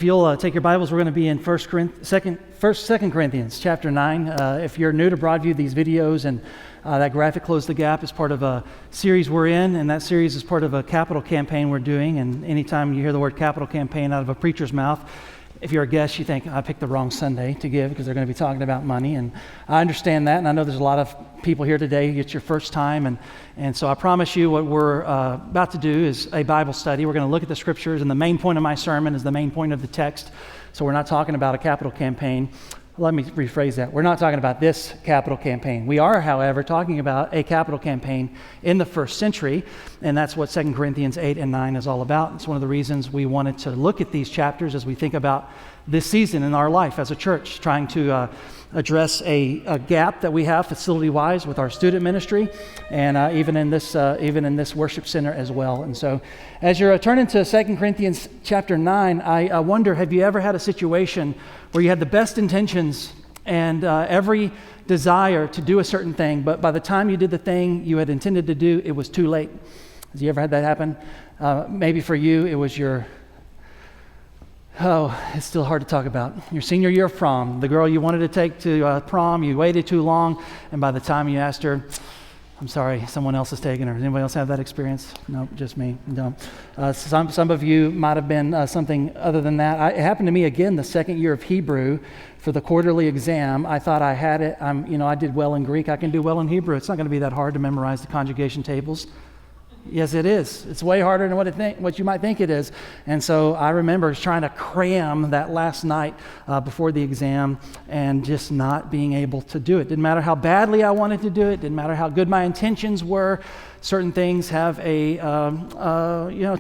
If you'll take your Bibles, we're going to be in 2 Corinthians chapter 9. If you're new to Broadview, these videos and that graphic Close the Gap is part of a series we're in, and that series is part of a capital campaign we're doing. And anytime you hear the word capital campaign out of a preacher's mouth, if you're a guest, you think, I picked the wrong Sunday to give because they're going to be talking about money. And I understand that, and I know there's a lot of people here today. It's your first time, and so I promise you what we're about to do is a Bible study. We're going to look at the scriptures, and the main point of my sermon is the main point of the text. So we're not talking about a capital campaign. Let me rephrase that. We're not talking about this capital campaign. We are, however, talking about a capital campaign in the first century, and that's what 2 Corinthians 8 and 9 is all about. It's one of the reasons we wanted to look at these chapters as we think about this season in our life as a church, trying to address a gap that we have facility-wise with our student ministry, and even in this worship center as well. And so, as you're turning to 2 Corinthians chapter 9, I wonder, have you ever had a situation where you had the best intentions and every desire to do a certain thing, but by the time you did the thing you had intended to do, it was too late? Have you ever had that happen? Maybe for you, it was it's still hard to talk about. Your senior year of prom, the girl you wanted to take to prom, you waited too long, and by the time you asked her, I'm sorry, someone else is taking her. Does anybody else have that experience? No, just me. No. Some of you might have been something other than that. It happened to me again the second year of Hebrew for the quarterly exam. I thought I had it. I did well in Greek. I can do well in Hebrew. It's not going to be that hard to memorize the conjugation tables. Yes, it is. It's way harder than what you might think it is. And so I remember trying to cram that last night before the exam and just not being able to do it. Didn't matter how badly I wanted to do it. Didn't matter how good my intentions were. Certain things have a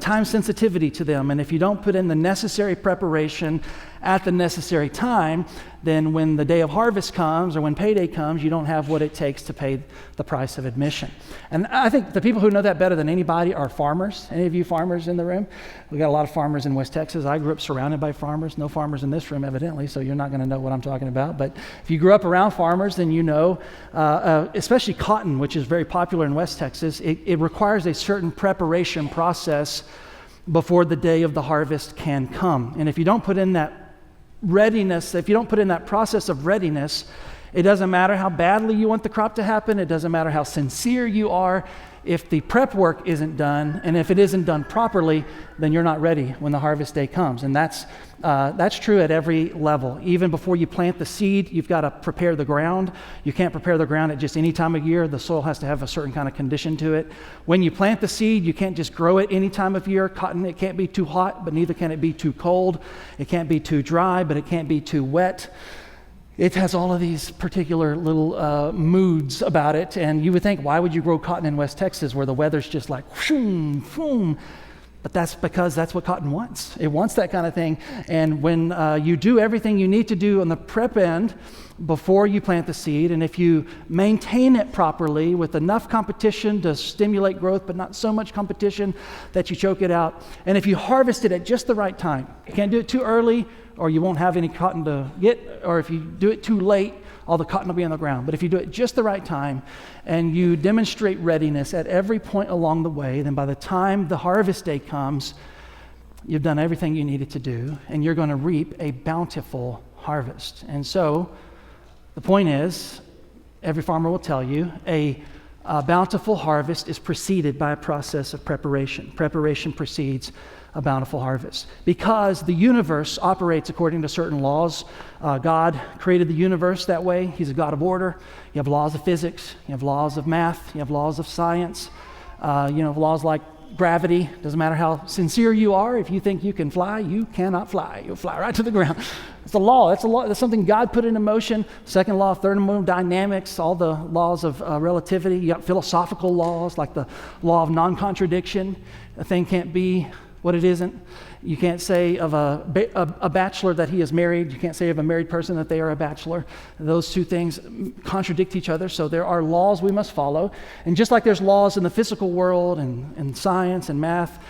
time sensitivity to them. And if you don't put in the necessary preparation at the necessary time, then when the day of harvest comes or when payday comes, you don't have what it takes to pay the price of admission. And I think the people who know that better than anybody are farmers. Any of you farmers in the room? We got a lot of farmers in West Texas. I grew up surrounded by farmers. No farmers in this room, evidently, so you're not going to know what I'm talking about. But if you grew up around farmers, then you know, especially cotton, which is very popular in West Texas, it requires a certain preparation process before the day of the harvest can come. And if you don't put in that readiness, if you don't put in that process of readiness, it doesn't matter how badly you want the crop to happen. It doesn't matter how sincere you are. If the prep work isn't done, and if it isn't done properly, then you're not ready when the harvest day comes. And that's true at every level. Even before you plant the seed, you've got to prepare the ground. You can't prepare the ground at just any time of year. The soil has to have a certain kind of condition to it. When you plant the seed, you can't just grow it any time of year. Cotton, it can't be too hot, but neither can it be too cold. It can't be too dry, but it can't be too wet. It has all of these particular little moods about it, and you would think, why would you grow cotton in West Texas where the weather's just like whoom, whoom? But that's because that's what cotton wants. It wants that kind of thing. And when you do everything you need to do on the prep end before you plant the seed, and if you maintain it properly with enough competition to stimulate growth, but not so much competition that you choke it out, and if you harvest it at just the right time, you can't do it too early or you won't have any cotton to get, or if you do it too late, all the cotton will be on the ground. But if you do it just the right time and you demonstrate readiness at every point along the way, then by the time the harvest day comes, you've done everything you needed to do, and you're going to reap a bountiful harvest. And so the point is, every farmer will tell you, a bountiful harvest is preceded by a process of preparation. Preparation precedes a bountiful harvest. Because the universe operates according to certain laws. God created the universe that way. He's a God of order. You have laws of physics. You have laws of math. You have laws of science. Laws like gravity. Doesn't matter how sincere you are. If you think you can fly, you cannot fly. You'll fly right to the ground. It's a law. That's a law. That's something God put into motion. Second law of thermodynamics, all the laws of relativity. You got philosophical laws like the law of non-contradiction. A thing can't be what it isn't. You can't say of a bachelor that he is married. You can't say of a married person that they are a bachelor. Those two things contradict each other, so there are laws we must follow. And just like there's laws in the physical world and science and math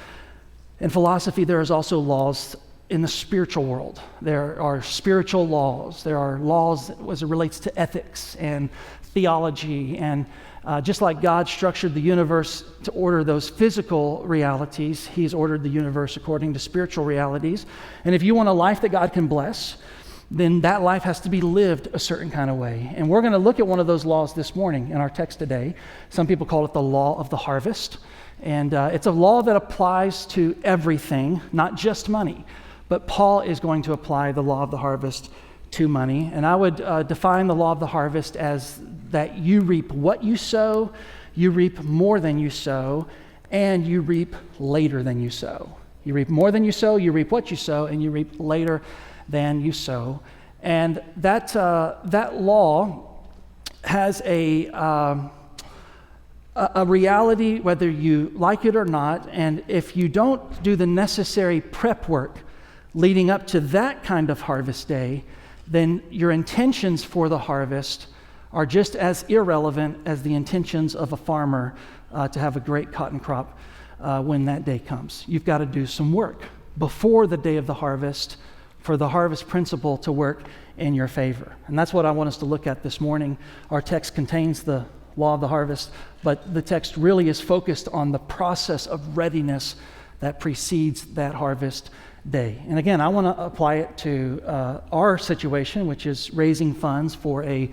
and philosophy, there is also laws in the spiritual world. There are spiritual laws. There are laws as it relates to ethics and theology. And just like God structured the universe to order those physical realities, He's ordered the universe according to spiritual realities. And if you want a life that God can bless, then that life has to be lived a certain kind of way. And we're going to look at one of those laws this morning in our text today. Some people call it the law of the harvest. And it's a law that applies to everything, not just money. But Paul is going to apply the law of the harvest to money. And I would define the law of the harvest as that you reap what you sow, you reap more than you sow, and you reap later than you sow. You reap more than you sow, you reap what you sow, and you reap later than you sow. And that law has a reality whether you like it or not. And if you don't do the necessary prep work leading up to that kind of harvest day, then your intentions for the harvest are just as irrelevant as the intentions of a farmer to have a great cotton crop when that day comes. You've got to do some work before the day of the harvest for the harvest principle to work in your favor. And that's what I want us to look at this morning. Our text contains the law of the harvest, but the text really is focused on the process of readiness that precedes that harvest day. And again, I want to apply it to our situation, which is raising funds for a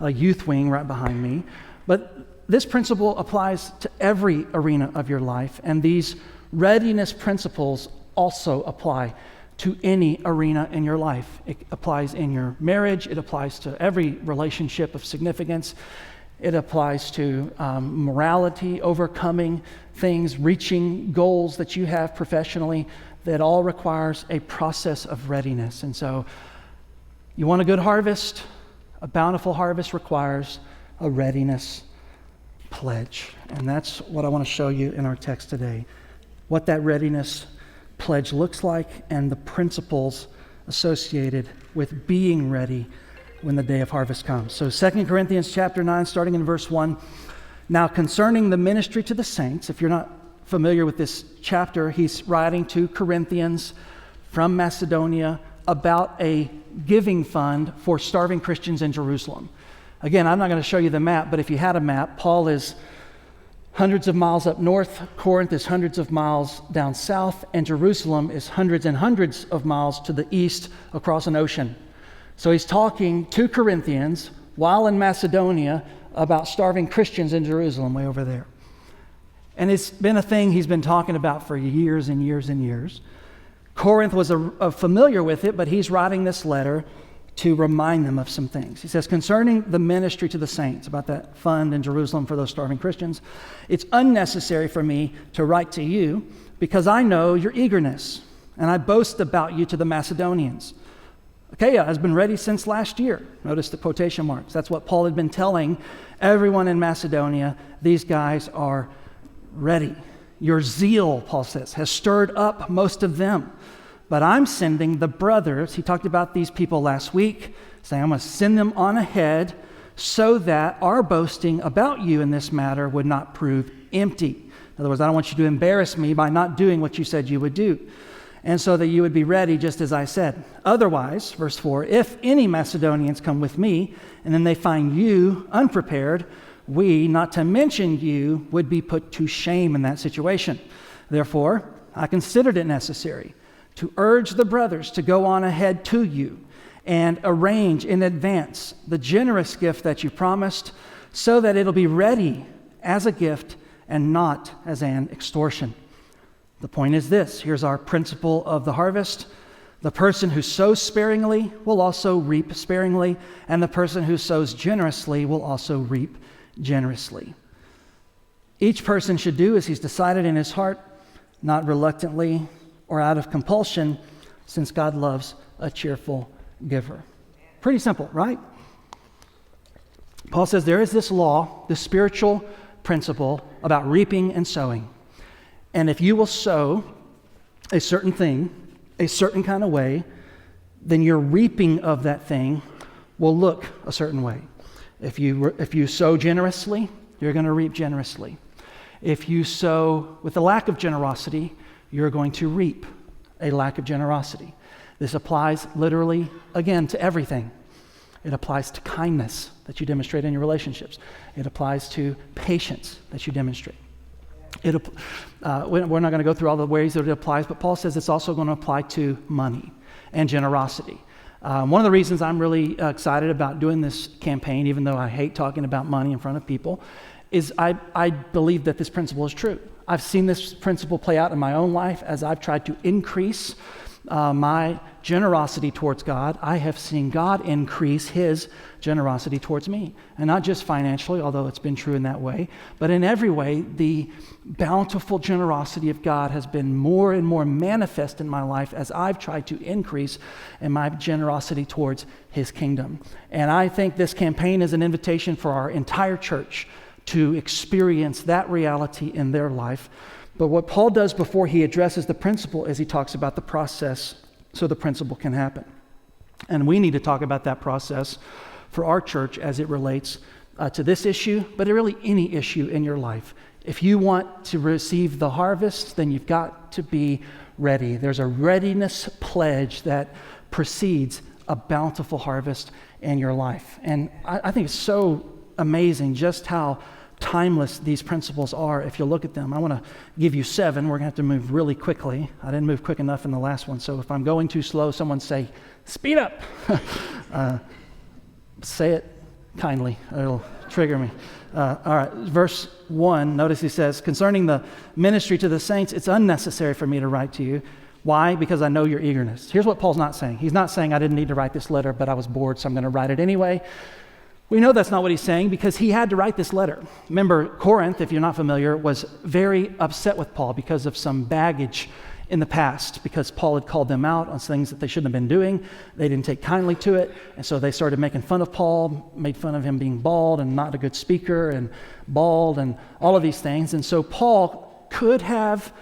youth wing right behind me. But this principle applies to every arena of your life, and these readiness principles also apply to any arena in your life. It applies in your marriage. It applies to every relationship of significance. It applies to morality, overcoming things, reaching goals that you have professionally. That all requires a process of readiness. And so you want a good harvest? A bountiful harvest requires a readiness pledge. And that's what I want to show you in our text today. What that readiness pledge looks like and the principles associated with being ready when the day of harvest comes. So 2 Corinthians chapter 9, starting in verse 1. Now concerning the ministry to the saints, if you're not familiar with this chapter, he's writing to Corinthians from Macedonia about a giving fund for starving Christians in Jerusalem. Again, I'm not going to show you the map, but if you had a map, Paul is hundreds of miles up north, Corinth is hundreds of miles down south, and Jerusalem is hundreds and hundreds of miles to the east across an ocean. So he's talking to Corinthians while in Macedonia about starving Christians in Jerusalem way over there. And it's been a thing he's been talking about for years and years and years. Corinth was familiar with it, but he's writing this letter to remind them of some things. He says, concerning the ministry to the saints, about that fund in Jerusalem for those starving Christians, it's unnecessary for me to write to you because I know your eagerness, and I boast about you to the Macedonians. Achaia has been ready since last year. Notice the quotation marks. That's what Paul had been telling everyone in Macedonia. These guys are ready. Your zeal, Paul says, has stirred up most of them. But I'm sending the brothers, he talked about these people last week, saying I'm going to send them on ahead so that our boasting about you in this matter would not prove empty. In other words, I don't want you to embarrass me by not doing what you said you would do. And so that you would be ready just as I said. Otherwise, verse 4, if any Macedonians come with me and then they find you unprepared, we, not to mention you, would be put to shame in that situation. Therefore, I considered it necessary to urge the brothers to go on ahead to you and arrange in advance the generous gift that you promised so that it'll be ready as a gift and not as an extortion. The point is this. Here's our principle of the harvest. The person who sows sparingly will also reap sparingly, and the person who sows generously will also reap generously. Each person should do as he's decided in his heart, not reluctantly or out of compulsion, since God loves a cheerful giver. Pretty simple, right? Paul says there is this law, this spiritual principle about reaping and sowing. And if you will sow a certain thing, a certain kind of way, then your reaping of that thing will look a certain way. If you sow generously, you're going to reap generously. If you sow with a lack of generosity, you're going to reap a lack of generosity. This applies literally, again, to everything. It applies to kindness that you demonstrate in your relationships. It applies to patience that you demonstrate. We're not going to go through all the ways that it applies, but Paul says it's also going to apply to money and generosity. One of the reasons I'm really excited about doing this campaign, even though I hate talking about money in front of people, is I believe that this principle is true. I've seen this principle play out in my own life as I've tried to increase my generosity towards God. I have seen God increase his generosity towards me. And not just financially, although it's been true in that way, but in every way, the bountiful generosity of God has been more and more manifest in my life as I've tried to increase in my generosity towards his kingdom. And I think this campaign is an invitation for our entire church to experience that reality in their life. But what Paul does before he addresses the principle is he talks about the process so the principle can happen. And we need to talk about that process for our church as it relates to this issue, but really any issue in your life. If you want to receive the harvest, then you've got to be ready. There's a readiness pledge that precedes a bountiful harvest in your life. And I think it's so amazing just how timeless these principles are if you look at them. I want to give you 7. We're going to have to move really quickly. I didn't move quick enough in the last one, so if I'm going too slow, someone say, speed up. Say it kindly. It'll trigger me. All right, verse 1, notice he says, concerning the ministry to the saints, it's unnecessary for me to write to you. Why? Because I know your eagerness. Here's what Paul's not saying. He's not saying I didn't need to write this letter, but I was bored, so I'm going to write it anyway. We know that's not what he's saying because he had to write this letter. Remember, Corinth, if you're not familiar, was very upset with Paul because of some baggage in the past, because Paul had called them out on things that they shouldn't have been doing. They didn't take kindly to it, and so they started making fun of Paul, made fun of him being bald and not a good speaker and bald and all of these things. And so Paul could have,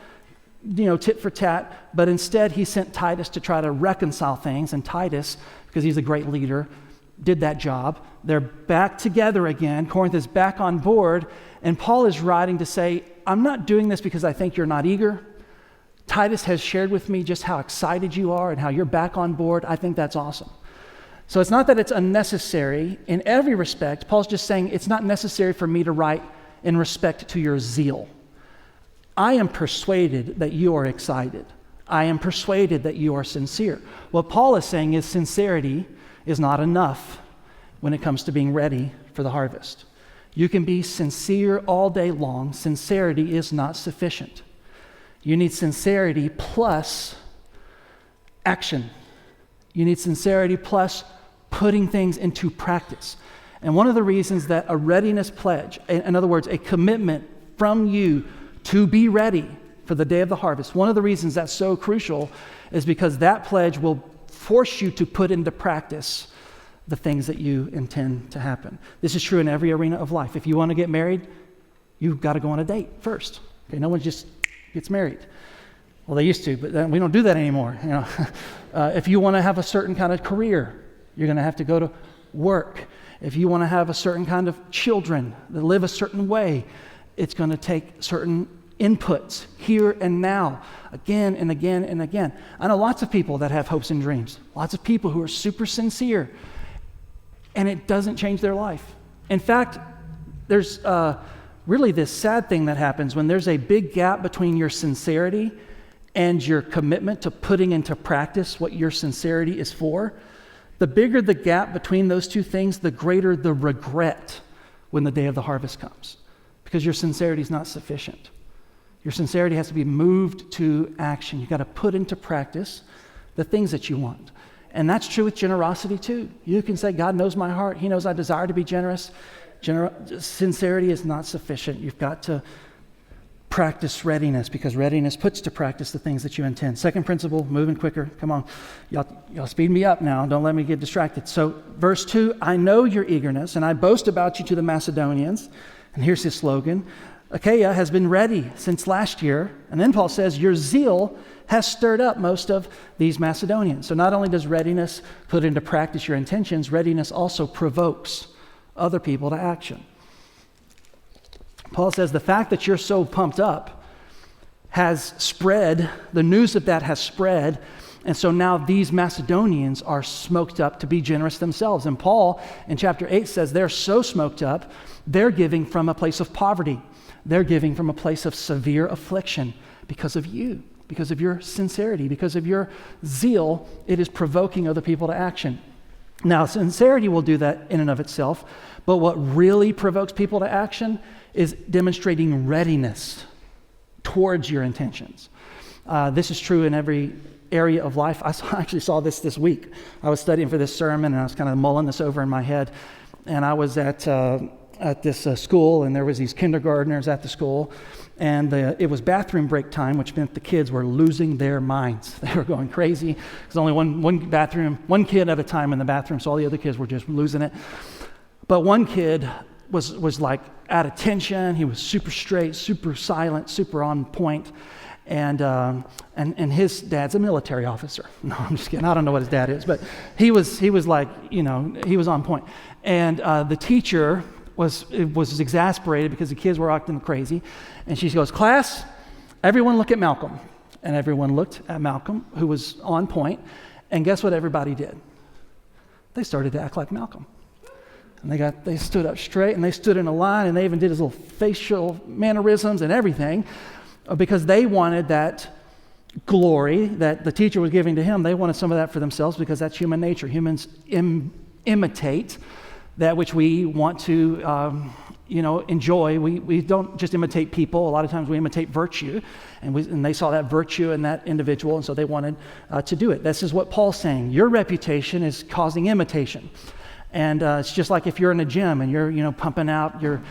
tit for tat, but instead he sent Titus to try to reconcile things, and Titus, because he's a great leader, did that job. They're back together again. Corinth is back on board, and Paul is writing to say, I'm not doing this because I think you're not eager. Titus has shared with me just how excited you are and how you're back on board. I think that's awesome. So it's not that it's unnecessary in every respect. Paul's just saying it's not necessary for me to write in respect to your zeal. I am persuaded that you are excited. I am persuaded that you are sincere. What Paul is saying is sincerity is not enough when it comes to being ready for the harvest. You can be sincere all day long. Sincerity is not sufficient. You need sincerity plus action. You need sincerity plus putting things into practice. And one of the reasons that a readiness pledge, in other words, a commitment from you to be ready for the day of the harvest, one of the reasons that's so crucial is because that pledge will force you to put into practice the things that you intend to happen. This is true in every arena of life. If you want to get married, you've got to go on a date first. Okay, no one just gets married. Well, they used to, but then we don't do that anymore. If you want to have a certain kind of career, you're going to have to go to work. If you want to have a certain kind of children that live a certain way, it's going to take certain inputs here and now, again and again and again. I know lots of people that have hopes and dreams, lots of people who are super sincere, and it doesn't change their life. In fact, there's really this sad thing that happens when there's a big gap between your sincerity and your commitment to putting into practice what your sincerity is for. The bigger the gap between those two things, the greater the regret when the day of the harvest comes, because your sincerity is not sufficient. Your sincerity has to be moved to action. You've got to put into practice the things that you want. And that's true with generosity too. You can say, God knows my heart. He knows I desire to be generous. Sincerity is not sufficient. You've got to practice readiness, because readiness puts to practice the things that you intend. Second principle, moving quicker. Come on. Y'all speed me up now. Don't let me get distracted. So verse 2, I know your eagerness, and I boast about you to the Macedonians. And here's his slogan. Achaia has been ready since last year. And then Paul says, your zeal has stirred up most of these Macedonians. So not only does readiness put into practice your intentions, readiness also provokes other people to action. Paul says the fact that you're so pumped up has spread, the news of that has spread And so now these Macedonians are smoked up to be generous themselves. And Paul in chapter 8 says they're so smoked up, they're giving from a place of poverty. They're giving from a place of severe affliction because of you, because of your sincerity, because of your zeal. It is provoking other people to action. Now, sincerity will do that in and of itself, but what really provokes people to action is demonstrating readiness towards your intentions. This is true in every area of life. I actually saw this week. I was studying for this sermon, and I was kind of mulling this over in my head, and I was at this school, and there was these kindergartners at the school, and it was bathroom break time, which meant the kids were losing their minds. They were going crazy. There's only one kid at a time in the bathroom, so all the other kids were just losing it. But one kid was like at attention. He was super straight, super silent, super on point. And his dad's a military officer. No, I'm just kidding. I don't know what his dad is, but he was like, he was on point. And the teacher was exasperated because the kids were acting crazy. And she goes, "Class, everyone look at Malcolm." And everyone looked at Malcolm, who was on point. And guess what everybody did? They started to act like Malcolm. And they stood up straight, and they stood in a line, and they even did his little facial mannerisms and everything, because they wanted that glory that the teacher was giving to him. They wanted some of that for themselves, because that's human nature. Humans imitate that which we want to enjoy. We don't just imitate people. A lot of times we imitate virtue, and they saw that virtue in that individual, and so they wanted to do it. This is what Paul's saying. Your reputation is causing imitation. And it's just like if you're in a gym and you're pumping out your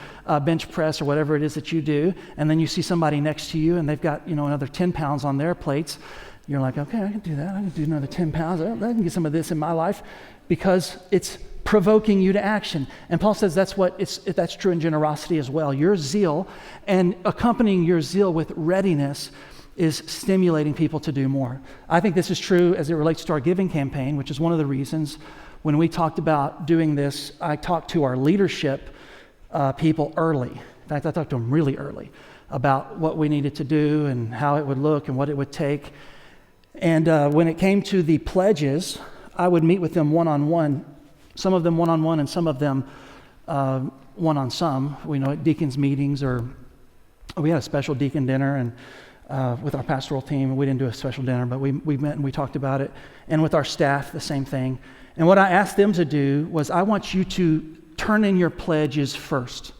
bench press or whatever it is that you do, and then you see somebody next to you and they've got another 10 pounds on their plates. You're like, okay, I can do that. I can do another 10 pounds. I can get some of this in my life, because it's provoking you to action. And Paul says that's true in generosity as well. Your zeal, and accompanying your zeal with readiness, is stimulating people to do more. I think this is true as it relates to our giving campaign, which is one of the reasons when we talked about doing this, I talked to our leadership people early. In fact, I talked to them really early about what we needed to do and how it would look and what it would take. And when it came to the pledges, I would meet with them one-on-one, some of them one-on-one and some of them one-on-some. We know at deacons meetings, or we had a special deacon dinner and with our pastoral team. We didn't do a special dinner, but we met and we talked about it. And with our staff, the same thing. And what I asked them to do was, I want you to turn in your pledges first.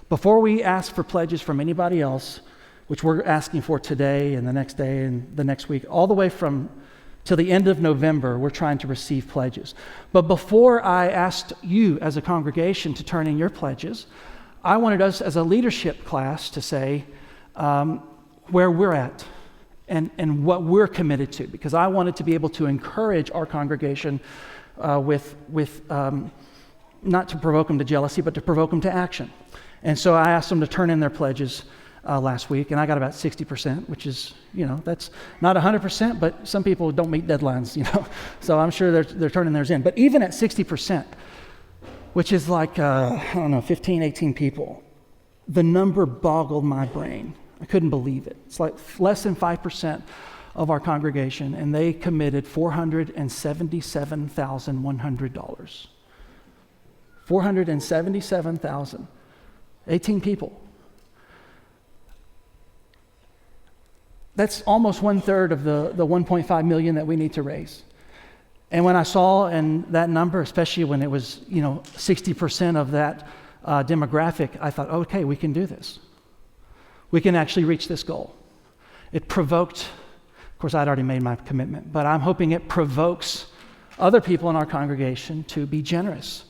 Before we ask for pledges from anybody else, which we're asking for today and the next day and the next week, all the way from till the end of November, we're trying to receive pledges. But before I asked you as a congregation to turn in your pledges, I wanted us as a leadership class to say where we're at and what we're committed to, because I wanted to be able to encourage our congregation with not to provoke them to jealousy, but to provoke them to action. And so I asked them to turn in their pledges last week, and I got about 60%, which is, that's not 100%, but some people don't meet deadlines, So I'm sure they're turning theirs in. But even at 60%, which is like, 15, 18 people, the number boggled my brain. I couldn't believe it. It's like less than 5% of our congregation, and they committed $477,100. $477,000. 18 people. That's almost 1/3 of the 1.5 million that we need to raise. And when I saw that number, especially when it was 60% of that demographic, I thought, okay, we can do this. We can actually reach this goal. It provoked. Of course, I'd already made my commitment, but I'm hoping it provokes other people in our congregation to be generous,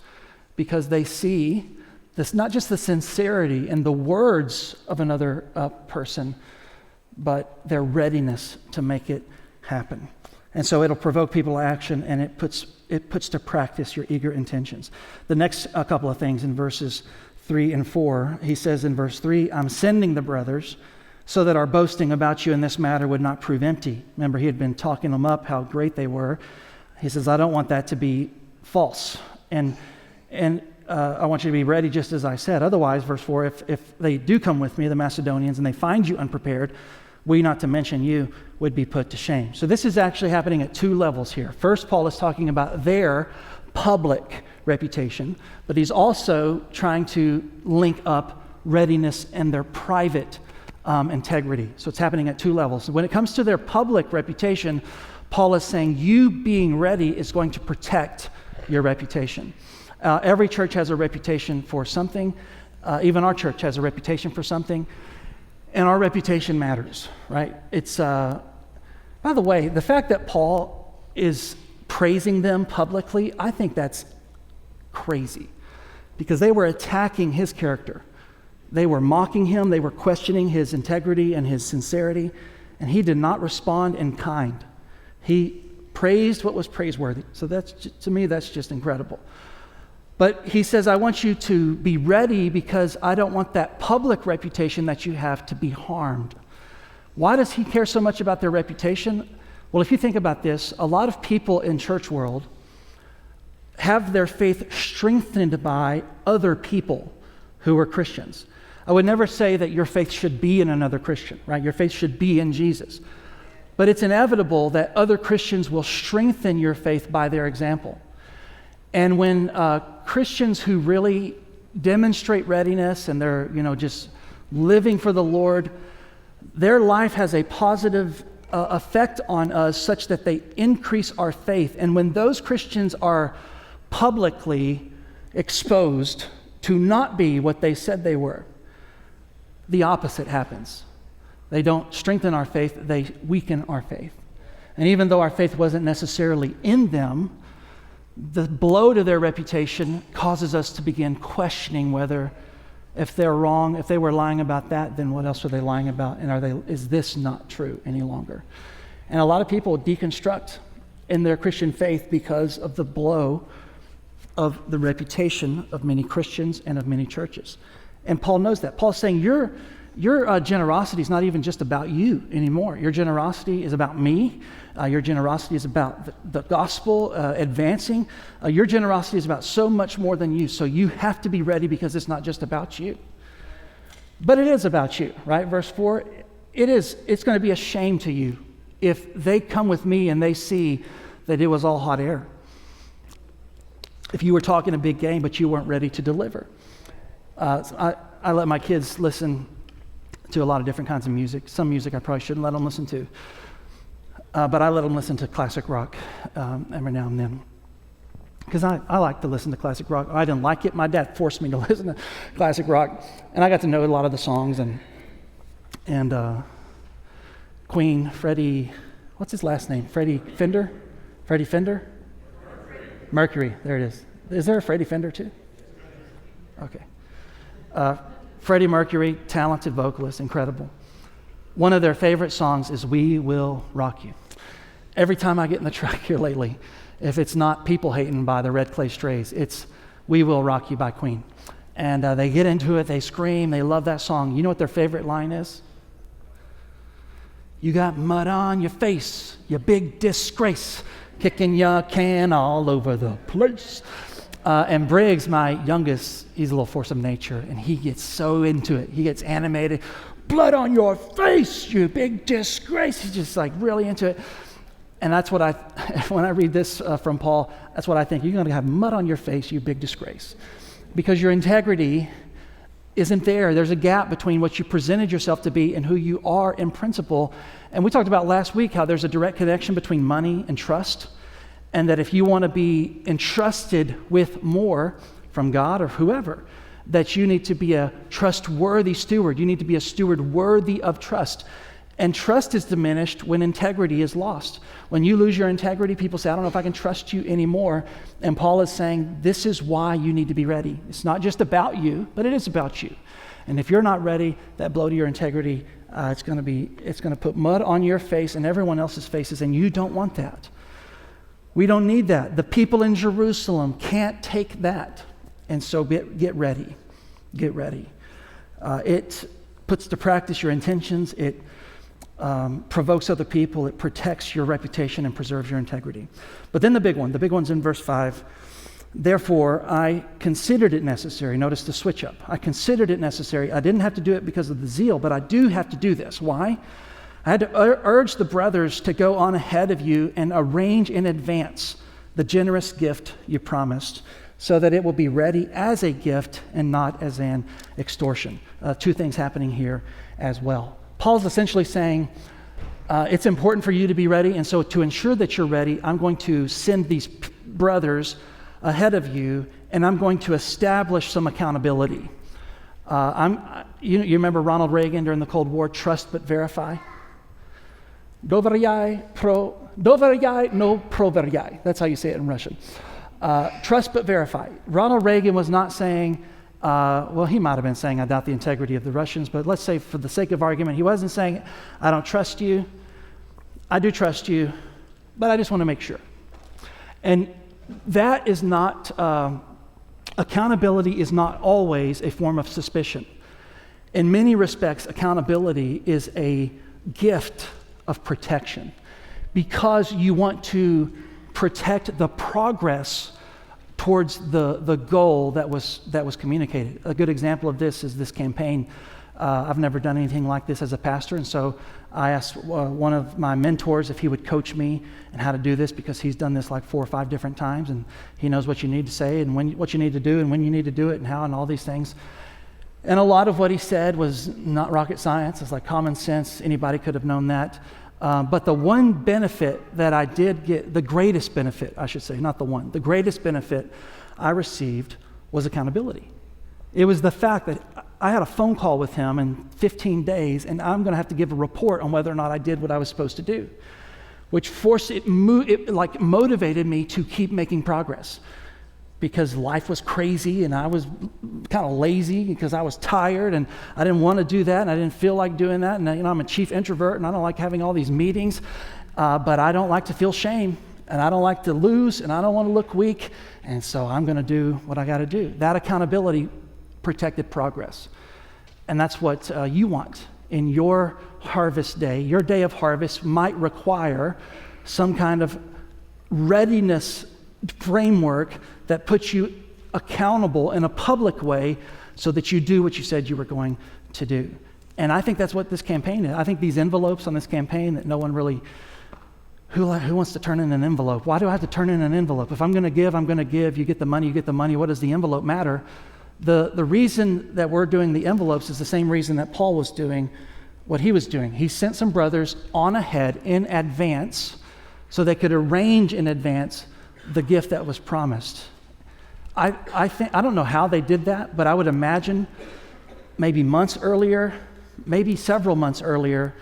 because they see this, not just the sincerity and the words of another person, but their readiness to make it happen. And so it'll provoke people to action, and it puts to practice your eager intentions. The next couple of things in verses 3 and 4, he says in verse 3, "I'm sending the brothers so that our boasting about you in this matter would not prove empty." Remember, he had been talking them up, how great they were. He says, I don't want that to be false. And I want you to be ready just as I said. Otherwise, verse 4, if they do come with me, the Macedonians, and they find you unprepared, we, not to mention you, would be put to shame. So this is actually happening at two levels here. First, Paul is talking about their public reputation, but he's also trying to link up readiness and their private integrity. So it's happening at two levels. When it comes to their public reputation, Paul is saying you being ready is going to protect your reputation. Every church has a reputation for something. Even our church has a reputation for something. And our reputation matters, right? It's, by the way, the fact that Paul is praising them publicly, I think that's crazy, because they were attacking his character. They were mocking him. They were questioning his integrity and his sincerity, and he did not respond in kind. He praised what was praiseworthy. So that's, to me, that's just incredible. But he says, I want you to be ready because I don't want that public reputation that you have to be harmed. Why does he care so much about their reputation? Well, if you think about this, a lot of people in church world have their faith strengthened by other people who are Christians. I would never say that your faith should be in another Christian, right? Your faith should be in Jesus. But it's inevitable that other Christians will strengthen your faith by their example. And when Christians who really demonstrate readiness and they're, just living for the Lord, their life has a positive effect on us such that they increase our faith. And when those Christians are publicly exposed to not be what they said they were, the opposite happens. They don't strengthen our faith, they weaken our faith. And even though our faith wasn't necessarily in them, the blow to their reputation causes us to begin questioning whether, if they're wrong, if they were lying about that, then what else are they lying about? And is this not true any longer? And a lot of people deconstruct in their Christian faith because of the blow of the reputation of many Christians and of many churches. And Paul knows that. Paul's saying your generosity is not even just about you anymore. Your generosity is about me. Your generosity is about the gospel advancing. Your generosity is about so much more than you. So you have to be ready because it's not just about you. But it is about you, right? Verse 4, it's going to be a shame to you if they come with me and they see that it was all hot air. If you were talking a big game, but you weren't ready to deliver. I let my kids listen to a lot of different kinds of music. Some music I probably shouldn't let them listen to. But I let them listen to classic rock every now and then. Because I like to listen to classic rock. I didn't like it. My dad forced me to listen to classic rock. And I got to know a lot of the songs. And Queen, Freddie, what's his last name? Freddie Fender? Freddie Fender? Mercury, there it is. Is there a Freddie Fender too? Okay. Freddie Mercury, talented vocalist, incredible. One of their favorite songs is We Will Rock You. Every time I get in the truck here lately, if it's not People Hating by the Red Clay Strays, it's We Will Rock You by Queen. And they get into it, they scream, they love that song. You know what their favorite line is? You got mud on your face, you big disgrace, kicking your can all over the place. And Briggs, my youngest, he's a little force of nature, and he gets so into it. He gets animated. Blood on your face, you big disgrace. He's just like really into it. And that's what when I read this from Paul, that's what I think. You're going to have mud on your face, you big disgrace. Because your integrity isn't there. There's a gap between what you presented yourself to be and who you are in principle. And we talked about last week how there's a direct connection between money and trust. And that if you want to be entrusted with more from God or whoever, that you need to be a trustworthy steward. You need to be a steward worthy of trust. And trust is diminished when integrity is lost. When you lose your integrity, people say, I don't know if I can trust you anymore. And Paul is saying, this is why you need to be ready. It's not just about you, but it is about you. And if you're not ready, that blow to your integrity, it's going to put mud on your face and everyone else's faces, and you don't want that. We don't need that. The people in Jerusalem can't take that. And so get ready. Get ready. It puts to practice your intentions. It provokes other people. It protects your reputation and preserves your integrity. But then the big one's in verse 5. Therefore, I considered it necessary. Notice the switch up. I considered it necessary. I didn't have to do it because of the zeal, but I do have to do this. Why? I had to urge the brothers to go on ahead of you and arrange in advance the generous gift you promised, so that it will be ready as a gift and not as an extortion. Two things happening here as well. Paul's essentially saying, it's important for you to be ready, and so to ensure that you're ready, I'm going to send these brothers ahead of you, and I'm going to establish some accountability. You remember Ronald Reagan during the Cold War, trust but verify? Doveryai no proveryai. That's how you say it in Russian. Trust but verify. Ronald Reagan was not saying, well, he might have been saying, I doubt the integrity of the Russians, but let's say for the sake of argument, he wasn't saying, I don't trust you. I do trust you, but I just want to make sure. And that is not, accountability is not always a form of suspicion. In many respects, accountability is a gift of protection, because you want to protect the progress towards the goal that was communicated. A good example of this is this campaign. I've never done anything like this as a pastor, and so I asked one of my mentors if he would coach me and how to do this, because he's done this like 4 or 5 different times, and he knows what you need to say and what you need to do and when you need to do it and how and all these things. And a lot of what he said was not rocket science. It's like common sense. Anybody could have known that. But the one benefit that I did get, the greatest benefit, I should say, not the one, the greatest benefit I received was accountability. It was the fact that I had a phone call with him in 15 days, and I'm going to have to give a report on whether or not I did what I was supposed to do, which motivated me to keep making progress. Because life was crazy and I was kind of lazy because I was tired and I didn't want to do that and I didn't feel like doing that. And I'm a chief introvert and I don't like having all these meetings, but I don't like to feel shame and I don't like to lose and I don't want to look weak. And so I'm going to do what I got to do. That accountability protected progress. And that's what you want in your harvest day. Your day of harvest might require some kind of readiness framework that puts you accountable in a public way so that you do what you said you were going to do. And I think that's what this campaign is. I think these envelopes on this campaign that no one really, who wants to turn in an envelope? Why do I have to turn in an envelope? If I'm going to give, I'm going to give. You get the money, you get the money. What does the envelope matter? The reason that we're doing the envelopes is the same reason that Paul was doing what he was doing. He sent some brothers on ahead in advance so they could arrange in advance the gift that was promised. I don't know how they did that, but I would imagine maybe months earlier, maybe several months earlier,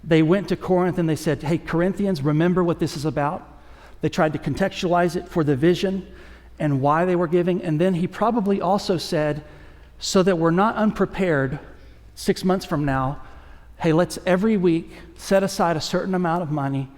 they went to Corinth and they said, hey, Corinthians, remember what this is about. They tried to contextualize it for the vision and why they were giving. And then he probably also said, so that we're not unprepared 6 months from now, hey, let's every week set aside a certain amount of money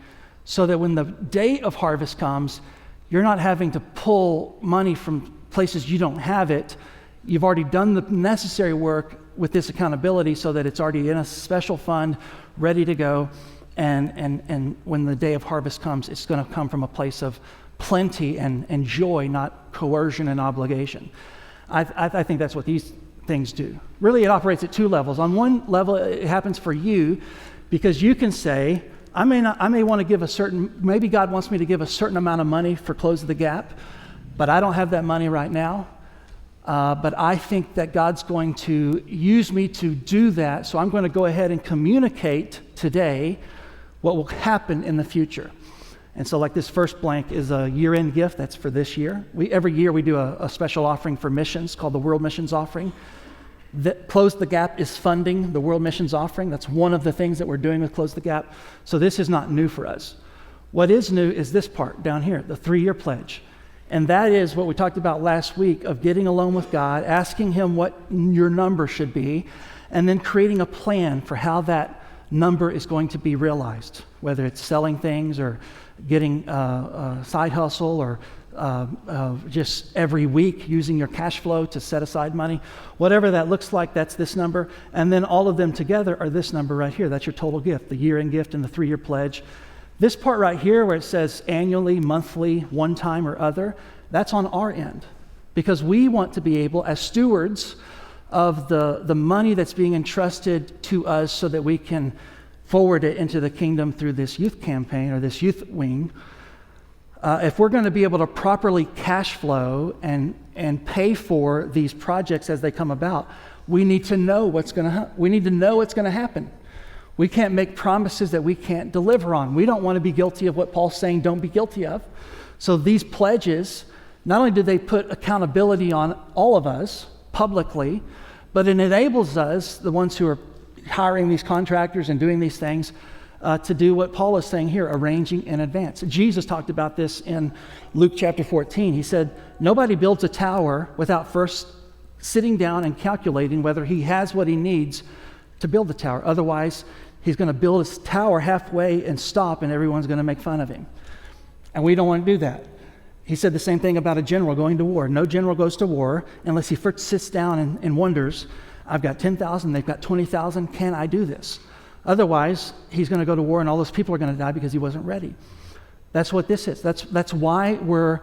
so that when the day of harvest comes, you're not having to pull money from places you don't have it. You've already done the necessary work with this accountability so that it's already in a special fund, ready to go. And when the day of harvest comes, it's going to come from a place of plenty and joy, not coercion and obligation. I think that's what these things do. Really, it operates at 2 levels. On one level, it happens for you because you can say, I may want to give maybe God wants me to give a certain amount of money for Close the Gap, but I don't have that money right now. But I think that God's going to use me to do that, so I'm going to go ahead and communicate today what will happen in the future. And so like this first blank is a year-end gift. That's for this year. Every year we do a special offering for missions called the World Missions Offering. Close the Gap is funding the World Missions Offering. That's one of the things that we're doing with Close the Gap. So this is not new for us. What is new is this part down here, the 3-year pledge. And that is what we talked about last week of getting alone with God, asking him what your number should be, and then creating a plan for how that number is going to be realized, whether it's selling things or getting a side hustle or just every week using your cash flow to set aside money. Whatever that looks like, that's this number. And then all of them together are this number right here. That's your total gift, the year-end gift and the 3-year pledge. This part right here where it says annually, monthly, one time or other, that's on our end because we want to be able, as stewards of the money that's being entrusted to us so that we can forward it into the kingdom through this youth campaign or this youth wing, if we're going to be able to properly cash flow and pay for these projects as they come about, we need to know what's going to happen. We can't make promises that we can't deliver on. We don't want to be guilty of what Paul's saying don't be guilty of. So these pledges, not only do they put accountability on all of us publicly, but it enables us, the ones who are hiring these contractors and doing these things, to do what Paul is saying here, arranging in advance. Jesus talked about this in Luke chapter 14. He said, nobody builds a tower without first sitting down and calculating whether he has what he needs to build the tower. Otherwise, he's going to build his tower halfway and stop, and everyone's going to make fun of him. And we don't want to do that. He said the same thing about a general going to war. No general goes to war unless he first sits down and wonders, I've got 10,000, they've got 20,000, can I do this? Otherwise, he's going to go to war and all those people are going to die because he wasn't ready. That's what this is. That's why we're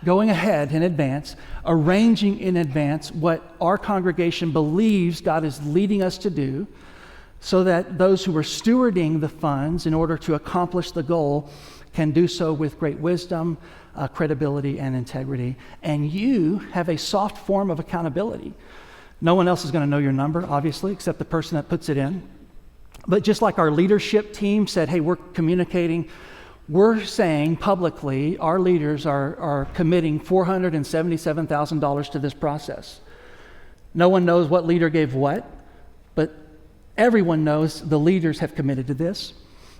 going ahead in advance, arranging in advance what our congregation believes God is leading us to do, so that those who are stewarding the funds in order to accomplish the goal can do so with great wisdom, credibility, and integrity. And you have a soft form of accountability. No one else is going to know your number, obviously, except the person that puts it in. But just like our leadership team said, hey, we're communicating, we're saying publicly our leaders are committing $477,000 to this process. No one knows what leader gave what, but everyone knows the leaders have committed to this.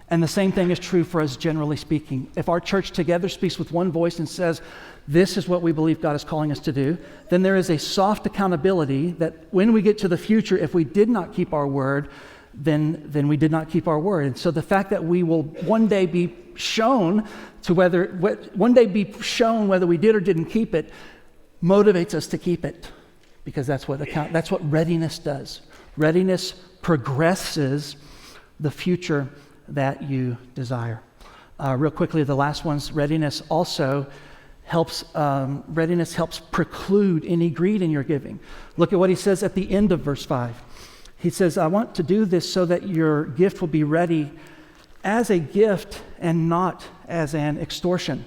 And the same thing is true for us, generally speaking. If our church together speaks with one voice and says, this is what we believe God is calling us to do, then there is a soft accountability that when we get to the future, if we did not keep our word, then we did not keep our word. And so the fact that we will one day be shown whether we did or didn't keep it motivates us to keep it, because that's what readiness does. Readiness progresses the future that you desire. Real quickly, the last one's readiness also helps preclude any greed in your giving. Look at what he says at the end of verse 5. He says, I want to do this so that your gift will be ready as a gift and not as an extortion.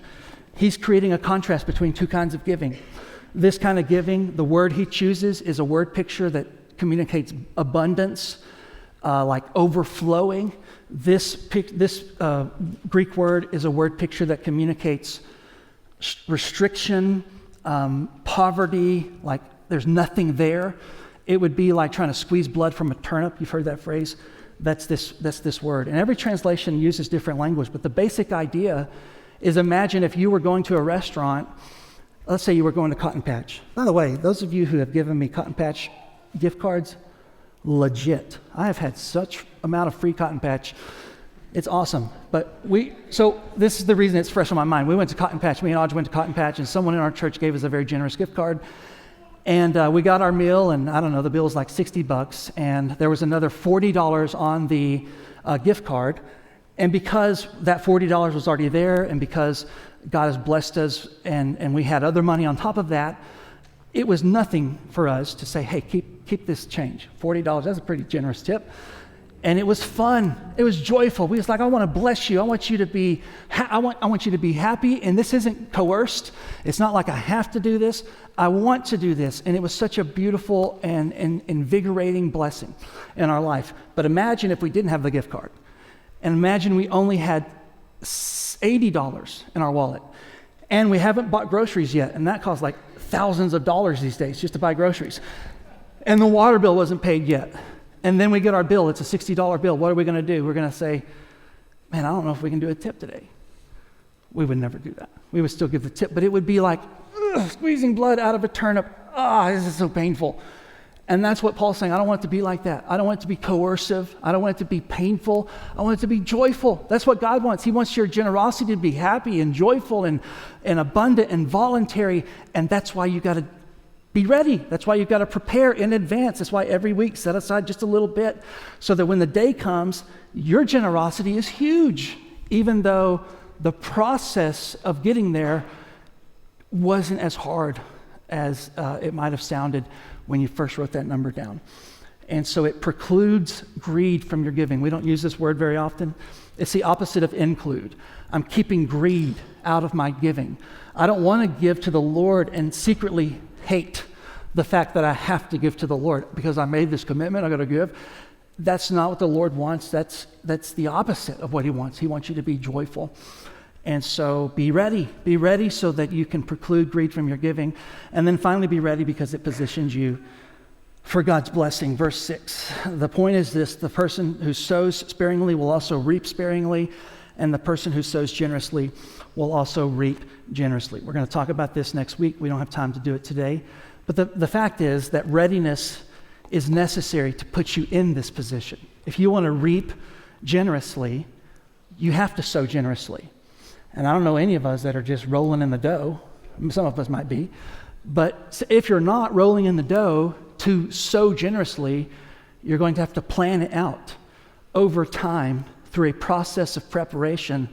He's creating a contrast between two kinds of giving. This kind of giving, the word he chooses is a word picture that communicates abundance, like overflowing. This Greek word is a word picture that communicates restriction, poverty, like there's nothing there. It would be like trying to squeeze blood from a turnip. You've heard that phrase? That's this word. And every translation uses different language, but the basic idea is, imagine if you were going to a restaurant. Let's say you were going to Cotton Patch. By the way, those of you who have given me Cotton Patch gift cards, legit. I have had such amount of free Cotton Patch. It's awesome. So this is the reason it's fresh on my mind. We went to Cotton Patch. Me and Audrey went to Cotton Patch, and someone in our church gave us a very generous gift card. And we got our meal, and I don't know, the bill was like $60, and there was another $40 on the gift card. And because that $40 was already there, and because God has blessed us, and we had other money on top of that, it was nothing for us to say, hey, keep this change. $40, that's a pretty generous tip. And it was fun. It was joyful. We was like, I want to bless you. I want you to be I want you to be happy, and this isn't coerced. It's not like I have to do this. I want to do this. And it was such a beautiful and invigorating blessing in our life. But imagine if we didn't have the gift card. And imagine we only had $80 in our wallet. And we haven't bought groceries yet, and that costs like thousands of dollars these days just to buy groceries. And the water bill wasn't paid yet. And then we get our bill, it's a $60 bill. What are we going to do? We're going to say, man, I don't know if we can do a tip today. We would never do that. We would still give the tip, but it would be like squeezing blood out of a turnip. This is so painful. And that's what Paul's saying. I don't want it to be like that. I don't want it to be coercive. I don't want it to be painful. I want it to be joyful. That's what God wants. He wants your generosity to be happy and joyful and abundant and voluntary. And that's why you got to be ready. That's why you've got to prepare in advance. That's why every week set aside just a little bit so that when the day comes, your generosity is huge, even though the process of getting there wasn't as hard as it might have sounded when you first wrote that number down. And so it precludes greed from your giving. We don't use this word very often. It's the opposite of include. I'm keeping greed out of my giving. I don't want to give to the Lord and secretly hate the fact that I have to give to the Lord because I made this commitment, I got to give. That's not what the Lord wants. That's the opposite of what he wants. He wants you to be joyful. And so be ready so that you can preclude greed from your giving. And then finally be ready because it positions you for God's blessing. Verse 6, the point is this: the person who sows sparingly will also reap sparingly, and the person who sows generously will also reap generously. We're going to talk about this next week. We don't have time to do it today. But the fact is that readiness is necessary to put you in this position. If you want to reap generously, you have to sow generously. And I don't know any of us that are just rolling in the dough. Some of us might be. But if you're not rolling in the dough to sow generously, you're going to have to plan it out over time through a process of preparation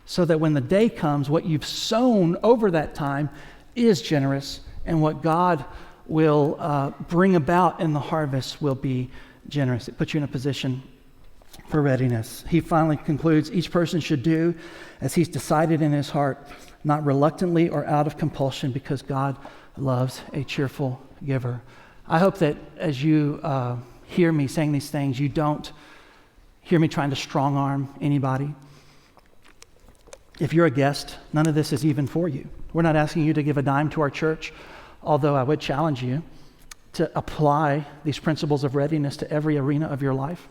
so that when the day comes, what you've sown over that time is generous, and what God will bring about in the harvest will be generous. It puts you in a position for readiness. He finally concludes, each person should do as he's decided in his heart, not reluctantly or out of compulsion, because God loves a cheerful giver. I hope that as you hear me saying these things, you don't hear me trying to strong arm anybody. If you're a guest, none of this is even for you. We're not asking you to give a dime to our church, although I would challenge you to apply these principles of readiness to every arena of your life.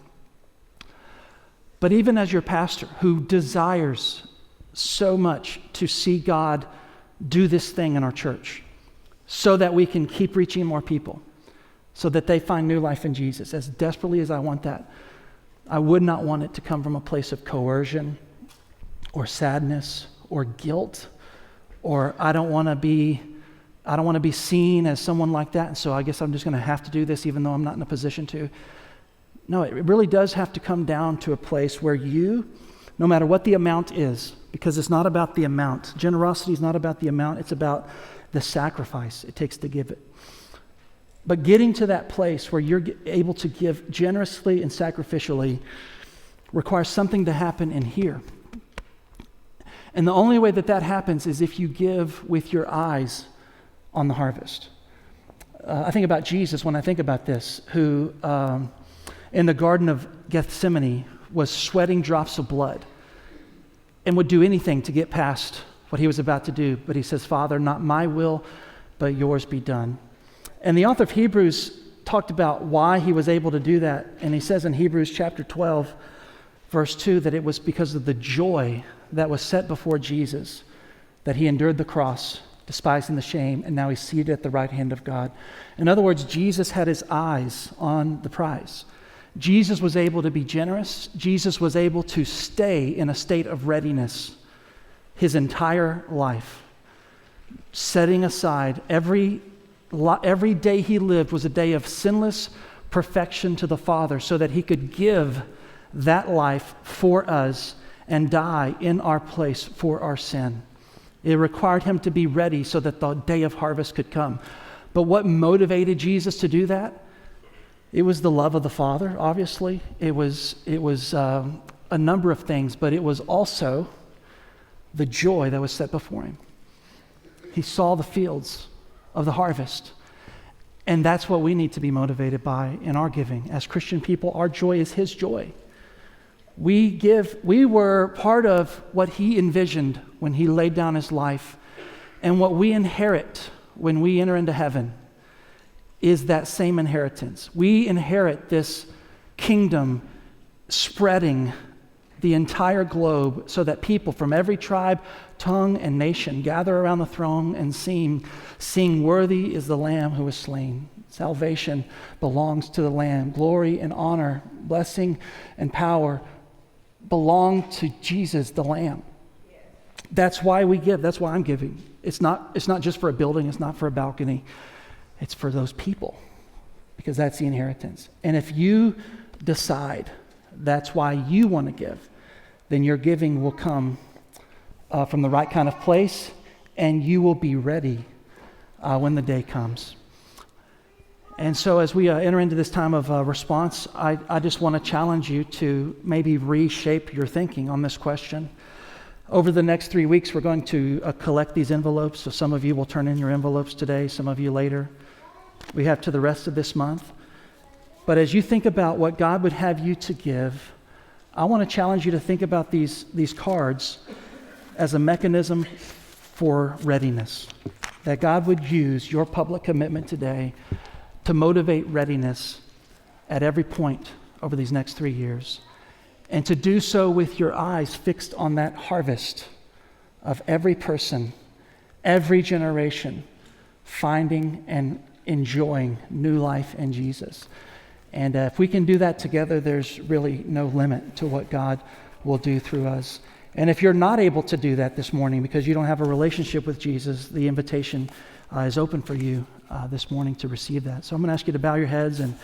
But even as your pastor, who desires so much to see God do this thing in our church so that we can keep reaching more people, so that they find new life in Jesus, as desperately as I want that, I would not want it to come from a place of coercion or sadness or guilt, or I don't want to be seen as someone like that, and so I guess I'm just going to have to do this even though I'm not in a position to. No, it really does have to come down to a place where you, no matter what the amount is, because it's not about the amount. Generosity is not about the amount, it's about the sacrifice it takes to give it. But getting to that place where you're able to give generously and sacrificially requires something to happen in here. And the only way that happens is if you give with your eyes on the harvest. I think about Jesus when I think about this, who in the Garden of Gethsemane was sweating drops of blood and would do anything to get past what he was about to do. But he says, Father, not my will, but yours be done. And the author of Hebrews talked about why he was able to do that. And he says in Hebrews chapter 12, verse 2, that it was because of the joy that was set before Jesus that he endured the cross, despising the shame, and now he's seated at the right hand of God. In other words, Jesus had his eyes on the prize. Jesus was able to be generous. Jesus was able to stay in a state of readiness his entire life, setting aside every day he lived was a day of sinless perfection to the Father so that he could give that life for us and die in our place for our sin. It required him to be ready so that the day of harvest could come. But what motivated Jesus to do that? It was the love of the Father, obviously. It was a number of things, but it was also the joy that was set before him. He saw the fields of the harvest. And that's what we need to be motivated by in our giving. As Christian people, our joy is his joy. We were part of what he envisioned when he laid down his life. And what we inherit when we enter into heaven is that same inheritance. We inherit this kingdom spreading the entire globe so that people from every tribe, tongue, and nation gather around the throne and sing, worthy is the Lamb who was slain. Salvation belongs to the Lamb. Glory and honor, blessing and power belong to Jesus, the Lamb. That's why we give. That's why I'm giving. It's not just for a building. It's not for a balcony. It's for those people, because that's the inheritance. And if you decide that's why you want to give, then your giving will come from the right kind of place, and you will be ready when the day comes. And so as we enter into this time of response, I just want to challenge you to maybe reshape your thinking on this question. Over the next 3 weeks, we're going to collect these envelopes. So some of you will turn in your envelopes today, some of you later. We have to the rest of this month. But as you think about what God would have you to give, I want to challenge you to think about these cards as a mechanism for readiness. That God would use your public commitment today to motivate readiness at every point over these next 3 years. And to do so with your eyes fixed on that harvest of every person, every generation, finding and enjoying new life in Jesus. And if we can do that together, there's really no limit to what God will do through us. And if you're not able to do that this morning because you don't have a relationship with Jesus, the invitation is open for you this morning to receive that. So I'm going to ask you to bow your heads and